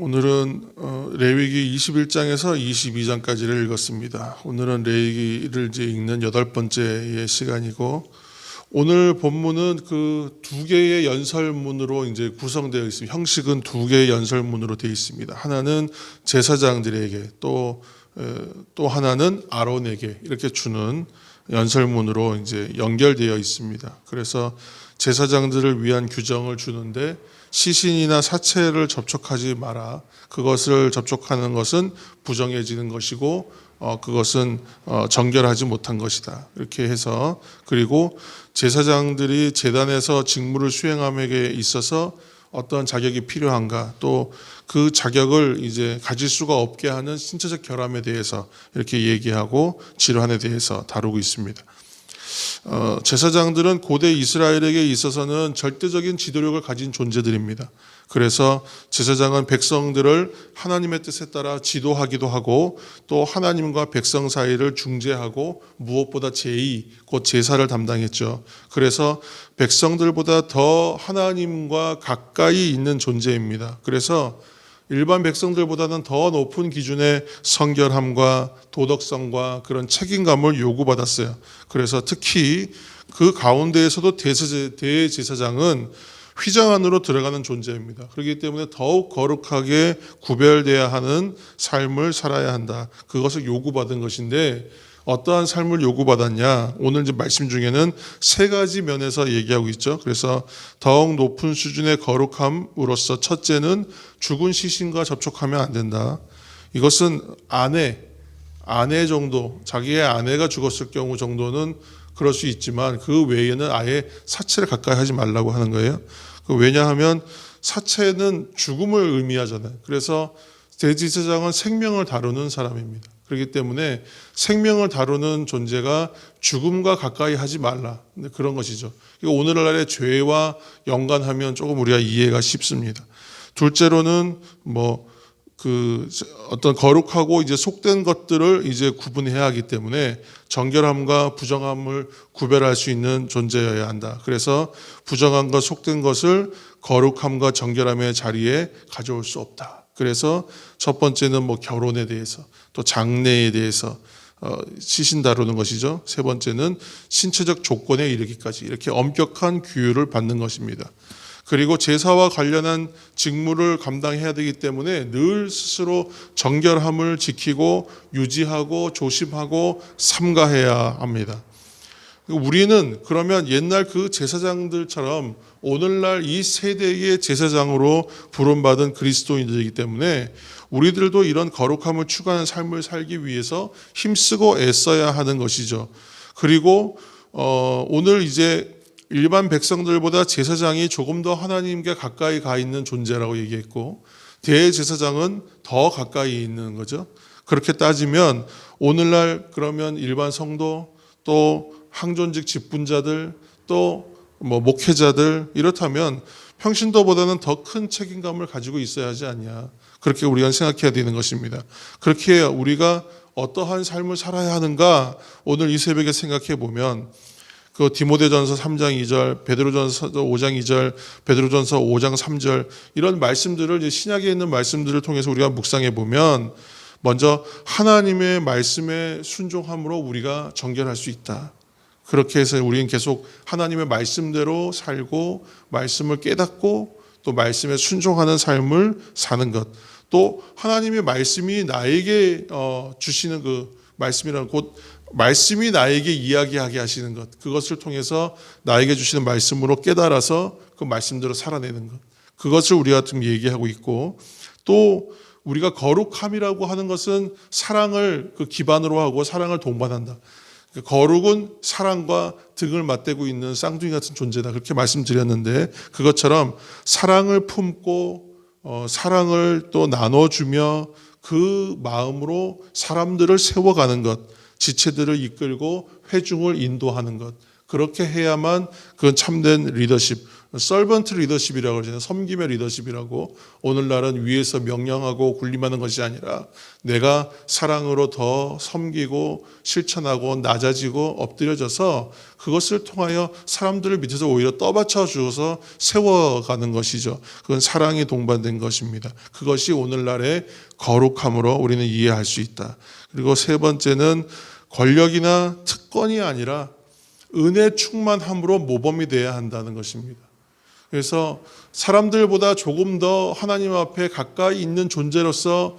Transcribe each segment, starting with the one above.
오늘은 레위기 21장에서 22장까지를 읽었습니다. 오늘은 레위기를 이제 읽는 8번째의 시간이고, 오늘 본문은 그 두 개의 연설문으로 이제 구성되어 있습니다. 형식은 두 개의 연설문으로 되어 있습니다. 하나는 제사장들에게, 또 하나는 아론에게 이렇게 주는 연설문으로 이제 연결되어 있습니다. 그래서 제사장들을 위한 규정을 주는데, 시신이나 사체를 접촉하지 마라. 그것을 접촉하는 것은 부정해지는 것이고, 그것은 정결하지 못한 것이다. 이렇게 해서, 그리고 제사장들이 제단에서 직무를 수행함에 있어서 어떤 자격이 필요한가, 또 그 자격을 이제 가질 수가 없게 하는 신체적 결함에 대해서 이렇게 얘기하고 질환에 대해서 다루고 있습니다. 제사장들은 고대 이스라엘에게 있어서는 절대적인 지도력을 가진 존재들입니다. 그래서 제사장은 백성들을 하나님의 뜻에 따라 지도하기도 하고, 또 하나님과 백성 사이를 중재하고, 무엇보다 제의, 곧 제사를 담당했죠. 그래서 백성들보다 더 하나님과 가까이 있는 존재입니다. 그래서 일반 백성들보다는 더 높은 기준의 성결함과 도덕성과 그런 책임감을 요구받았어요. 그래서 특히 그 가운데에서도 대제사장은 휘장 안으로 들어가는 존재입니다. 그렇기 때문에 더욱 거룩하게 구별돼야 하는 삶을 살아야 한다. 그것을 요구받은 것인데, 어떠한 삶을 요구받았냐? 오늘 이제 말씀 중에는 세 가지 면에서 얘기하고 있죠. 그래서 더욱 높은 수준의 거룩함으로서, 첫째는 죽은 시신과 접촉하면 안 된다. 이것은 아내 정도, 자기의 아내가 죽었을 경우 정도는 그럴 수 있지만, 그 외에는 아예 사체를 가까이 하지 말라고 하는 거예요. 왜냐하면 사체는 죽음을 의미하잖아요. 그래서 대제사장은 생명을 다루는 사람입니다. 그렇기 때문에 생명을 다루는 존재가 죽음과 가까이 하지 말라, 그런 것이죠. 오늘날의 죄와 연관하면 조금 우리가 이해가 쉽습니다. 둘째로는 어떤 거룩하고 이제 속된 것들을 이제 구분해야 하기 때문에 정결함과 부정함을 구별할 수 있는 존재여야 한다. 그래서 부정함과 속된 것을 거룩함과 정결함의 자리에 가져올 수 없다. 그래서 첫 번째는 결혼에 대해서, 또 장례에 대해서 시신 다루는 것이죠. 세 번째는 신체적 조건에 이르기까지 이렇게 엄격한 규율을 받는 것입니다. 그리고 제사와 관련한 직무를 감당해야 되기 때문에 늘 스스로 정결함을 지키고 유지하고 조심하고 삼가해야 합니다. 우리는 그러면 옛날 그 제사장들처럼 오늘날 이 세대의 제사장으로 부름받은 그리스도인들이기 때문에 우리들도 이런 거룩함을 추구하는 삶을 살기 위해서 힘쓰고 애써야 하는 것이죠. 그리고 오늘 이제 일반 백성들보다 제사장이 조금 더 하나님께 가까이 가 있는 존재라고 얘기했고, 대제사장은 더 가까이 있는 거죠. 그렇게 따지면 오늘날 그러면 일반 성도, 또 항존직 직분자들, 또 목회자들, 이렇다면 평신도보다는 더 큰 책임감을 가지고 있어야 하지 않냐, 그렇게 우리가 생각해야 되는 것입니다. 그렇게 우리가 어떠한 삶을 살아야 하는가, 오늘 이 새벽에 생각해 보면 그 디모데전서 3장 2절, 베드로전서 5장 2절, 베드로전서 5장 3절, 이런 말씀들을 이제 신약에 있는 말씀들을 통해서 우리가 묵상해 보면, 먼저 하나님의 말씀에 순종함으로 우리가 정결할 수 있다. 그렇게 해서 우리는 계속 하나님의 말씀대로 살고, 말씀을 깨닫고, 또 말씀에 순종하는 삶을 사는 것, 또 하나님의 말씀이 나에게 주시는 그 말씀이라는, 곧 말씀이 나에게 이야기하게 하시는 것, 그것을 통해서 나에게 주시는 말씀으로 깨달아서 그 말씀대로 살아내는 것, 그것을 우리가 지금 얘기하고 있고, 또 우리가 거룩함이라고 하는 것은 사랑을 그 기반으로 하고 사랑을 동반한다. 거룩은 사랑과 등을 맞대고 있는 쌍둥이 같은 존재다, 그렇게 말씀드렸는데, 그것처럼 사랑을 품고 사랑을 또 나눠주며 그 마음으로 사람들을 세워가는 것, 지체들을 이끌고 회중을 인도하는 것, 그렇게 해야만 그건 참된 리더십, 서번트 리더십이라고 그러잖아요. 섬김의 리더십이라고. 오늘날은 위에서 명령하고 군림하는 것이 아니라 내가 사랑으로 더 섬기고 실천하고 낮아지고 엎드려져서 그것을 통하여 사람들을 밑에서 오히려 떠받쳐 주어서 세워가는 것이죠. 그건 사랑이 동반된 것입니다. 그것이 오늘날의 거룩함으로 우리는 이해할 수 있다. 그리고 세 번째는 권력이나 특권이 아니라 은혜 충만함으로 모범이 되어야 한다는 것입니다. 그래서 사람들보다 조금 더 하나님 앞에 가까이 있는 존재로서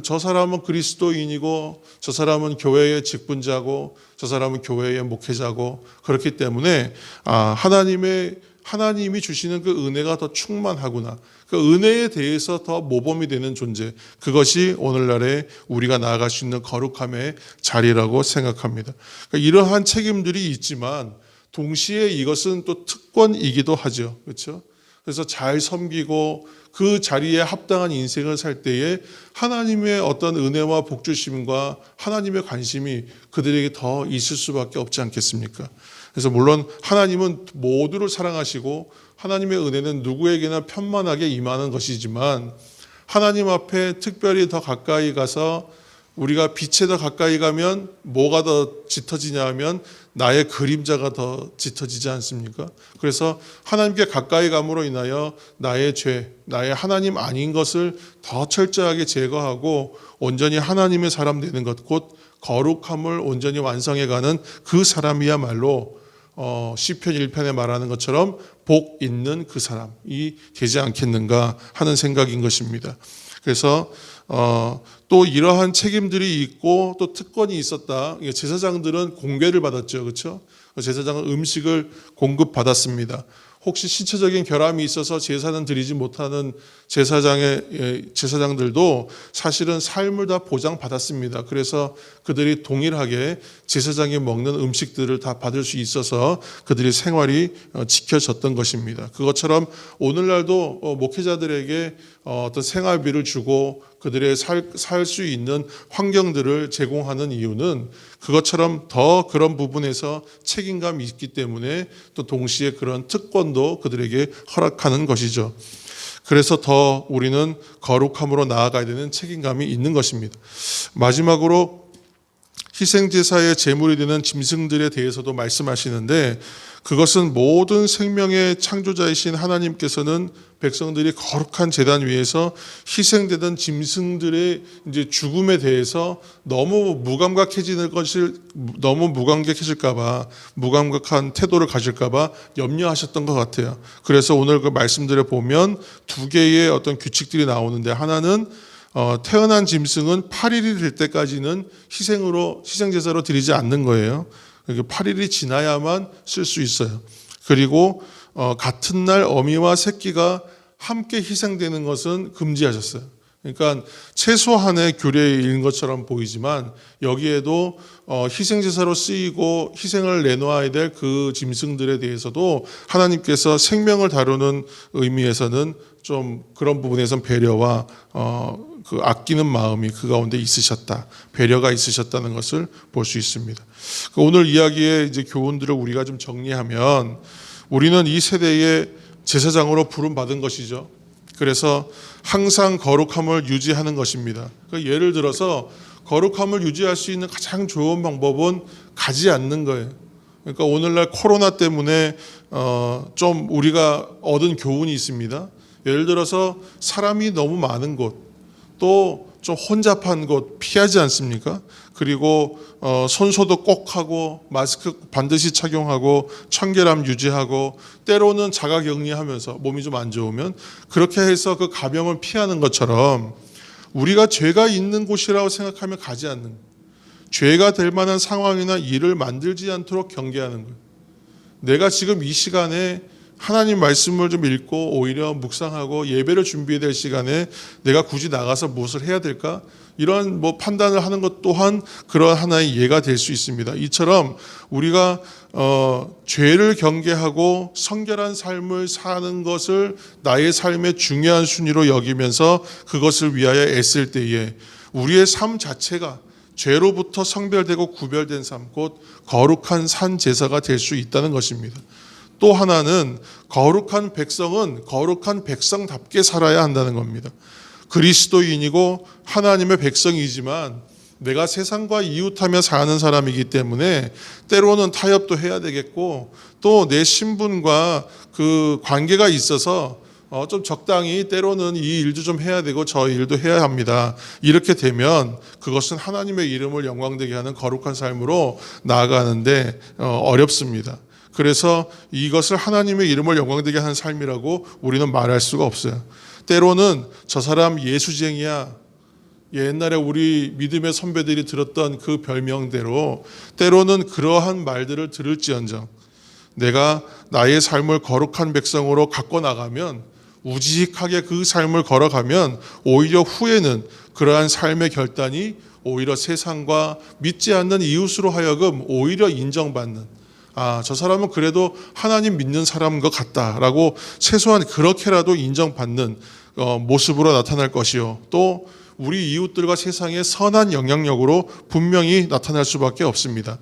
저 사람은 그리스도인이고 저 사람은 교회의 직분자고 저 사람은 교회의 목회자고 그렇기 때문에 하나님이 주시는 그 은혜가 더 충만하구나. 그 은혜에 대해서 더 모범이 되는 존재. 그것이 오늘날에 우리가 나아갈 수 있는 거룩함의 자리라고 생각합니다. 그러니까 이러한 책임들이 있지만 동시에 이것은 또 특권이기도 하죠. 그렇죠? 그래서 잘 섬기고 그 자리에 합당한 인생을 살 때에 하나님의 어떤 은혜와 복주심과 하나님의 관심이 그들에게 더 있을 수밖에 없지 않겠습니까? 그래서 물론 하나님은 모두를 사랑하시고 하나님의 은혜는 누구에게나 편만하게 임하는 것이지만 하나님 앞에 특별히 더 가까이 가서 우리가 빛에 더 가까이 가면 뭐가 더 짙어지냐 하면 나의 그림자가 더 짙어지지 않습니까? 그래서 하나님께 가까이 감으로 인하여 나의 죄, 나의 하나님 아닌 것을 더 철저하게 제거하고 온전히 하나님의 사람 되는 것, 곧 거룩함을 온전히 완성해가는 그 사람이야말로 시편 1편에 말하는 것처럼 복 있는 그 사람이 되지 않겠는가 하는 생각인 것입니다. 그래서 또 이러한 책임들이 있고 또 특권이 있었다. 제사장들은 공개를 받았죠. 그렇죠? 제사장은 음식을 공급받았습니다. 혹시 신체적인 결함이 있어서 제사는 드리지 못하는 제사장들도 사실은 삶을 다 보장받았습니다. 그래서 그들이 동일하게 제사장이 먹는 음식들을 다 받을 수 있어서 그들의 생활이 지켜졌던 것입니다. 그것처럼 오늘날도 목회자들에게 어떤 생활비를 주고 그들의 살 수 있는 환경들을 제공하는 이유는 그것처럼 더 그런 부분에서 책임감이 있기 때문에 또 동시에 그런 특권도 그들에게 허락하는 것이죠. 그래서 더 우리는 거룩함으로 나아가야 되는 책임감이 있는 것입니다. 마지막으로 희생제사의 제물이 되는 짐승들에 대해서도 말씀하시는데 그것은 모든 생명의 창조자이신 하나님께서는 백성들이 거룩한 제단 위에서 희생되던 짐승들의 이제 죽음에 대해서 너무 무감각해질까봐 무감각한 태도를 가질까봐 염려하셨던 것 같아요. 그래서 오늘 그 말씀들을 보면 두 개의 어떤 규칙들이 나오는데 하나는 태어난 짐승은 8일이 될 때까지는 희생제사로 드리지 않는 거예요. 8일이 지나야만 쓸 수 있어요. 그리고 같은 날 어미와 새끼가 함께 희생되는 것은 금지하셨어요. 그러니까 최소한의 규례인 것처럼 보이지만 여기에도 희생제사로 쓰이고 희생을 내놓아야 될 그 짐승들에 대해서도 하나님께서 생명을 다루는 의미에서는 좀 그런 부분에선 배려와 그 아끼는 마음이 그 가운데 있으셨다. 배려가 있으셨다는 것을 볼 수 있습니다. 오늘 이야기의 이제 교훈들을 우리가 좀 정리하면 우리는 이 세대의 제사장으로 부름받은 것이죠. 그래서 항상 거룩함을 유지하는 것입니다. 예를 들어서 거룩함을 유지할 수 있는 가장 좋은 방법은 가지 않는 거예요. 그러니까 오늘날 코로나 때문에 좀 우리가 얻은 교훈이 있습니다. 예를 들어서 사람이 너무 많은 곳, 또 좀 혼잡한 곳 피하지 않습니까? 그리고 손소독 꼭 하고 마스크 반드시 착용하고 청결함 유지하고 때로는 자가격리하면서 몸이 좀 안 좋으면 그렇게 해서 그 감염을 피하는 것처럼 우리가 죄가 있는 곳이라고 생각하면 가지 않는 거예요. 죄가 될 만한 상황이나 일을 만들지 않도록 경계하는 거예요. 내가 지금 이 시간에 하나님 말씀을 좀 읽고 오히려 묵상하고 예배를 준비해야 될 시간에 내가 굳이 나가서 무엇을 해야 될까? 이런 판단을 하는 것 또한 그런 하나의 예가 될 수 있습니다. 이처럼 우리가 죄를 경계하고 성결한 삶을 사는 것을 나의 삶의 중요한 순위로 여기면서 그것을 위하여 애쓸 때에 우리의 삶 자체가 죄로부터 성별되고 구별된 삶, 곧 거룩한 산 제사가 될 수 있다는 것입니다. 또 하나는 거룩한 백성은 거룩한 백성답게 살아야 한다는 겁니다. 그리스도인이고 하나님의 백성이지만 내가 세상과 이웃하며 사는 사람이기 때문에 때로는 타협도 해야 되겠고, 또 내 신분과 그 관계가 있어서 좀 적당히 때로는 이 일도 좀 해야 되고 저 일도 해야 합니다. 이렇게 되면 그것은 하나님의 이름을 영광되게 하는 거룩한 삶으로 나아가는데 어렵습니다. 그래서 이것을 하나님의 이름을 영광되게 하는 삶이라고 우리는 말할 수가 없어요. 때로는 저 사람 예수쟁이야, 옛날에 우리 믿음의 선배들이 들었던 그 별명대로 때로는 그러한 말들을 들을지언정 내가 나의 삶을 거룩한 백성으로 갖고 나가면, 우직하게 그 삶을 걸어가면 오히려 후에는 그러한 삶의 결단이 오히려 세상과 믿지 않는 이웃으로 하여금 오히려 인정받는, 저 사람은 그래도 하나님 믿는 사람인 것 같다라고 최소한 그렇게라도 인정받는 모습으로 나타날 것이요, 또 우리 이웃들과 세상의 선한 영향력으로 분명히 나타날 수밖에 없습니다.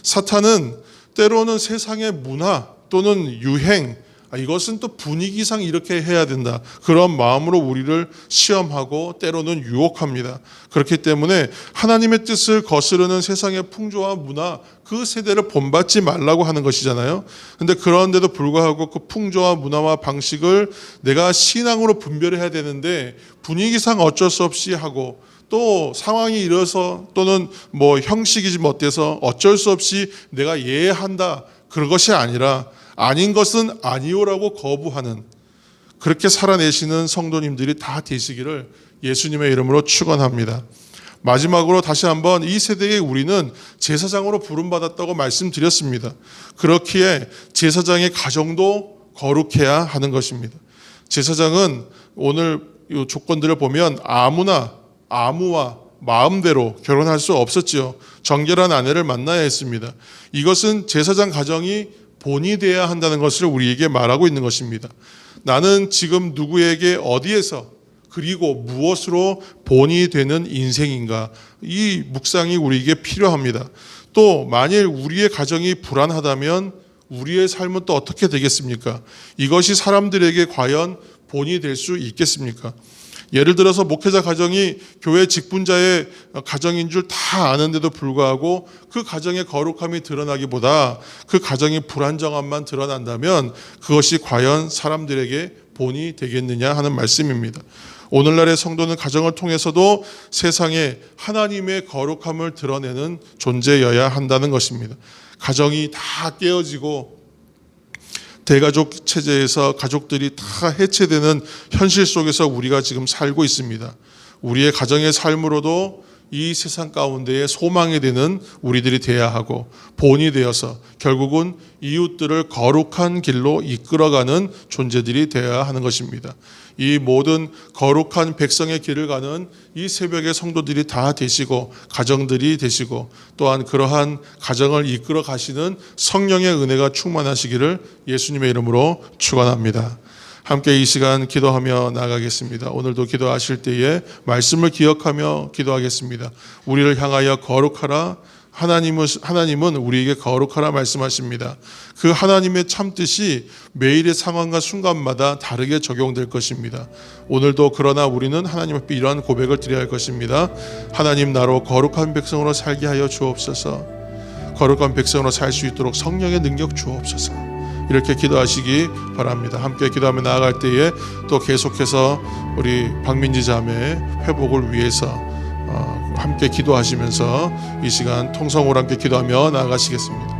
사탄은 때로는 세상의 문화 또는 유행, 이것은 또 분위기상 이렇게 해야 된다, 그런 마음으로 우리를 시험하고 때로는 유혹합니다. 그렇기 때문에 하나님의 뜻을 거스르는 세상의 풍조와 문화, 그 세대를 본받지 말라고 하는 것이잖아요. 근데 그런데도 불구하고 그 풍조와 문화와 방식을 내가 신앙으로 분별해야 되는데 분위기상 어쩔 수 없이 하고, 또 상황이 이래서 또는 뭐 형식이 좀 어때서 어쩔 수 없이 내가 예한다, 그것이 아니라 아닌 것은 아니오라고 거부하는, 그렇게 살아내시는 성도님들이 다 되시기를 예수님의 이름으로 축원합니다. 마지막으로 다시 한번 이 세대의 우리는 제사장으로 부름받았다고 말씀드렸습니다. 그렇기에 제사장의 가정도 거룩해야 하는 것입니다. 제사장은 오늘 이 조건들을 보면 아무와 마음대로 결혼할 수 없었지요. 정결한 아내를 만나야 했습니다. 이것은 제사장 가정이 본이 되어야 한다는 것을 우리에게 말하고 있는 것입니다. 나는 지금 누구에게 어디에서 그리고 무엇으로 본이 되는 인생인가, 이 묵상이 우리에게 필요합니다. 또 만일 우리의 가정이 불안하다면 우리의 삶은 또 어떻게 되겠습니까? 이것이 사람들에게 과연 본이 될 수 있겠습니까? 예를 들어서 목회자 가정이 교회 직분자의 가정인 줄 다 아는데도 불구하고 그 가정의 거룩함이 드러나기보다 그 가정의 불안정함만 드러난다면 그것이 과연 사람들에게 본이 되겠느냐 하는 말씀입니다. 오늘날의 성도는 가정을 통해서도 세상에 하나님의 거룩함을 드러내는 존재여야 한다는 것입니다. 가정이 다 깨어지고 대가족 체제에서 가족들이 다 해체되는 현실 속에서 우리가 지금 살고 있습니다. 우리의 가정의 삶으로도 이 세상 가운데에 소망이 되는 우리들이 되어야 하고, 본이 되어서 결국은 이웃들을 거룩한 길로 이끌어가는 존재들이 되어야 하는 것입니다. 이 모든 거룩한 백성의 길을 가는 이 새벽의 성도들이 다 되시고, 가정들이 되시고, 또한 그러한 가정을 이끌어 가시는 성령의 은혜가 충만하시기를 예수님의 이름으로 축원합니다. 함께 이 시간 기도하며 나가겠습니다. 오늘도 기도하실 때에 말씀을 기억하며 기도하겠습니다. 우리를 향하여 거룩하라. 하나님은 우리에게 거룩하라 말씀하십니다. 그 하나님의 참뜻이 매일의 상황과 순간마다 다르게 적용될 것입니다. 오늘도 그러나 우리는 하나님 앞에 이러한 고백을 드려야 할 것입니다. 하나님, 나로 거룩한 백성으로 살게 하여 주옵소서. 거룩한 백성으로 살 수 있도록 성령의 능력 주옵소서. 이렇게 기도하시기 바랍니다. 함께 기도하며 나아갈 때에 또 계속해서 우리 박민지 자매 회복을 위해서 함께 기도하시면서 이 시간 통성으로 함께 기도하며 나아가시겠습니다.